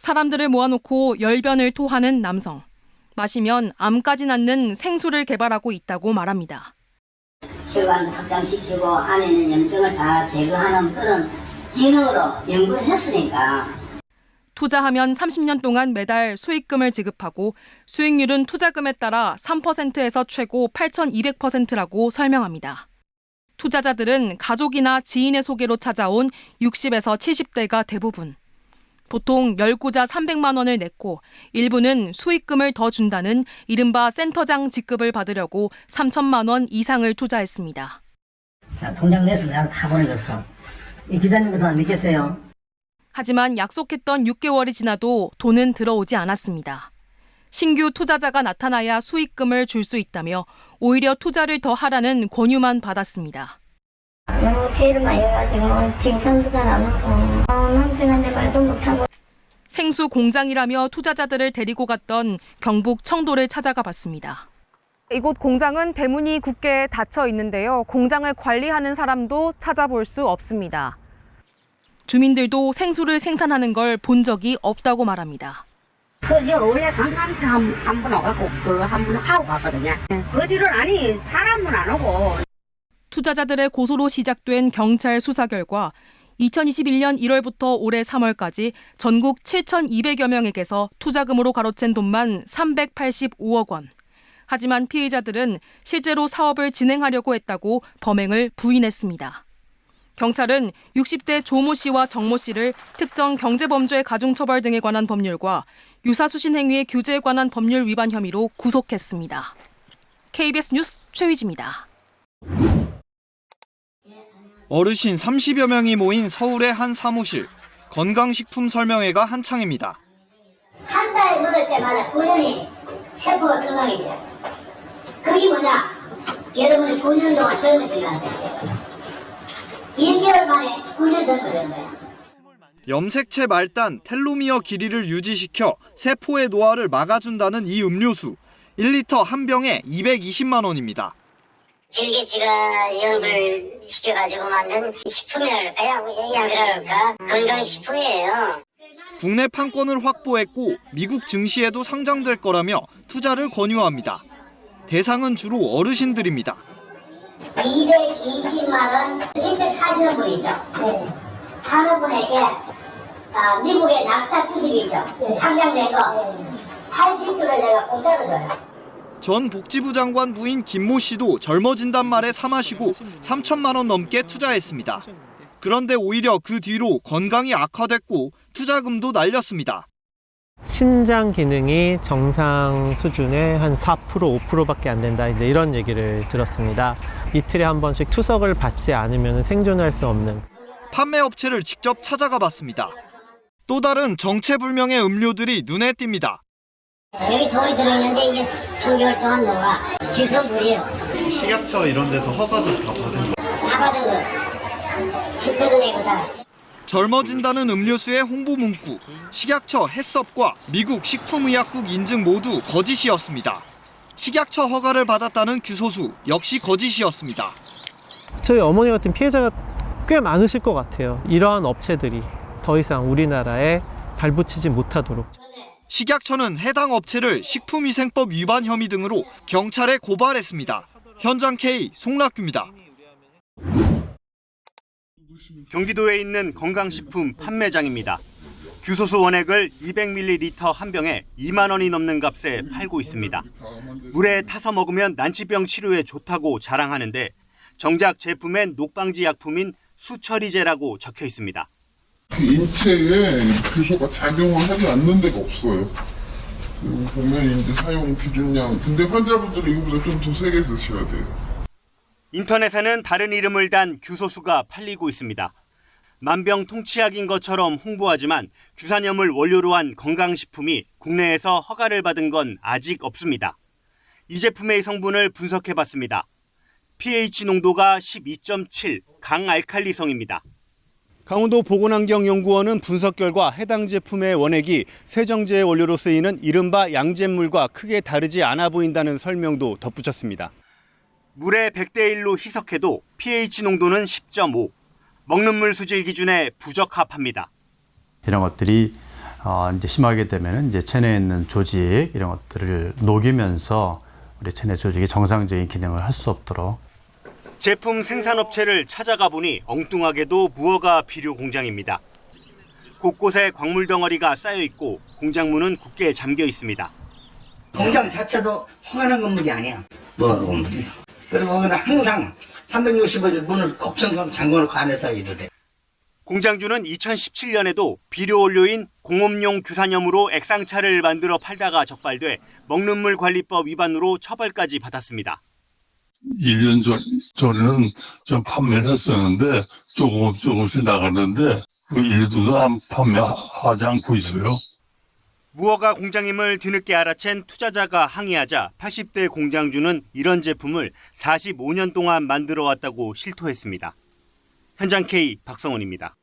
사람들을 모아놓고 열변을 토하는 남성. 마시면 암까지 낳는 생수를 개발하고 있다고 말합니다. 혈관 확장시키고 안에 있는 염증을 다 제거하는 그런 기능으로 연구를 했으니까. 투자하면 30년 동안 매달 수익금을 지급하고 수익률은 투자금에 따라 3%에서 최고 8,200%라고 설명합니다. 투자자들은 가족이나 지인의 소개로 찾아온 60에서 70대가 대부분. 보통 10구자 300만 원을 냈고 일부는 수익금을 더 준다는 이른바 센터장 직급을 받으려고 3천만 원 이상을 투자했습니다. 자, 통장 내서 내가 다 보내줬어. 이 기자님 그동안 믿겠어요? 하지만 약속했던 6개월이 지나도 돈은 들어오지 않았습니다. 신규 투자자가 나타나야 수익금을 줄 수 있다며 오히려 투자를 더 하라는 권유만 받았습니다. 너무 피해를 많이 해가지고 칭찬도 잘 안 하고 남편한테 말도 못하고. 생수 공장이라며 투자자들을 데리고 갔던 경북 청도를 찾아가 봤습니다. 이곳 공장은 대문이 굳게 닫혀 있는데요. 공장을 관리하는 사람도 찾아볼 수 없습니다. 주민들도 생수를 생산하는 걸 본 적이 없다고 말합니다. 원래 관광차 한번 오갖고 그거 한번 하고 갔거든요. 그 뒤로는 아니 사람은 안 오고. 투자자들의 고소로 시작된 경찰 수사 결과 2021년 1월부터 올해 3월까지 전국 7,200여 명에게서 투자금으로 가로챈 돈만 385억 원. 하지만 피해자들은 실제로 사업을 진행하려고 했다고 범행을 부인했습니다. 경찰은 60대 조모 씨와 정모 씨를 특정 경제범죄 가중처벌 등에 관한 법률과 유사수신 행위의 규제에 관한 법률 위반 혐의로 구속했습니다. KBS 뉴스 최휘지입니다. 어르신 30여 명이 모인 서울의 한 사무실. 건강식품 설명회가 한창입니다. 한 달 먹을 때마다 굴림이 세포가 건강해져요. 그게 뭐냐? 여러분이 9년 동안 젊어지라는 뜻이에요. 1개월 만에 9년 젊어지는 거예요. 염색체 말단 텔로미어 길이를 유지시켜 세포의 노화를 막아준다는 이 음료수. 1리터 한 병에 220만 원입니다. 빌게츠가 연구를 시켜가지고 만든 식품이랄까요? 약이랄까? 건강식품이에요. 국내 판권을 확보했고 미국 증시에도 상장될 거라며 투자를 권유합니다. 대상은 주로 어르신들입니다. 220만 원 직접 사시는 분이죠. 네. 사는 분에게 미국의 나스닥 주식이 있죠. 상장된 거 80주를 내가 공짜로 줘요. 전 복지부 장관 부인 김모 씨도 젊어진단 말에 사 마시고 3천만 원 넘게 투자했습니다. 그런데 오히려 그 뒤로 건강이 악화됐고 투자금도 날렸습니다. 신장 기능이 정상 수준의 한 4%, 5%밖에 안 된다. 이제 이런 얘기를 들었습니다. 이틀에 한 번씩 투석을 받지 않으면 생존할 수 없는. 판매 업체를 직접 찾아가 봤습니다. 또 다른 정체불명의 음료들이 눈에 띈니다. 여기 돌이 들어있는데 이게 3개월 동안 녹아. 주소물이에요. 식약처 이런 데서 허가도 다 받은 거. 다 받은 거. 큐표도 내고 다. 젊어진다는 음료수의 홍보 문구, 식약처 해썹과 미국 식품의약국 인증 모두 거짓이었습니다. 식약처 허가를 받았다는 규소수 역시 거짓이었습니다. 저희 어머니 같은 피해자가 꽤 많으실 것 같아요. 이러한 업체들이 더 이상 우리나라에 발붙이지 못하도록. 식약처는 해당 업체를 식품위생법 위반 혐의 등으로 경찰에 고발했습니다. 현장 K 송락규입니다. 경기도에 있는 건강식품 판매장입니다. 규소수 원액을 200ml 한 병에 2만 원이 넘는 값에 팔고 있습니다. 물에 타서 먹으면 난치병 치료에 좋다고 자랑하는데 정작 제품엔 녹방지 약품인 수처리제라고 적혀 있습니다. 인체에 규소가 작용을 하지 않는 데가 없어요. 보면 이제 사용 기준량. 근데 환자분들은 이거보다 좀 더 세게 드셔야 돼요. 인터넷에는 다른 이름을 단 규소수가 팔리고 있습니다. 만병통치약인 것처럼 홍보하지만 규산염을 원료로 한 건강식품이 국내에서 허가를 받은 건 아직 없습니다. 이 제품의 성분을 분석해봤습니다. pH 농도가 12.7 강알칼리성입니다. 강원도 보건환경연구원은 분석 결과 해당 제품의 원액이 세정제 원료로 쓰이는 이른바 양잿물과 크게 다르지 않아 보인다는 설명도 덧붙였습니다. 물에 100대 1로 희석해도 pH 농도는 10.5, 먹는 물 수질 기준에 부적합합니다. 이런 것들이 이제 심하게 되면 이제 체내에 있는 조직 이런 것들을 녹이면서 우리 체내 조직이 정상적인 기능을 할 수 없도록. 제품 생산업체를 찾아가 보니 엉뚱하게도 무허가 비료 공장입니다. 곳곳에 광물 덩어리가 쌓여 있고 공장 문은 굳게 잠겨 있습니다. 공장 자체도 허가난 건물이 아니야. 무허가 건물이. 그리고 거기는 항상 365일 문을 곱창 잠궈놓고 안에서 일을 해. 공장주는 2017년에도 비료 원료인 공업용 규산염으로 액상차를 만들어 팔다가 적발돼 먹는물 관리법 위반으로 처벌까지 받았습니다. 1년 전에는 좀 판매를 했었는데 조금씩 나갔는데 그 일도 안 판매하지 않고 있어요. 무허가 공장임을 뒤늦게 알아챈 투자자가 항의하자 80대 공장주는 이런 제품을 45년 동안 만들어 왔다고 실토했습니다. 현장 K 박성원입니다.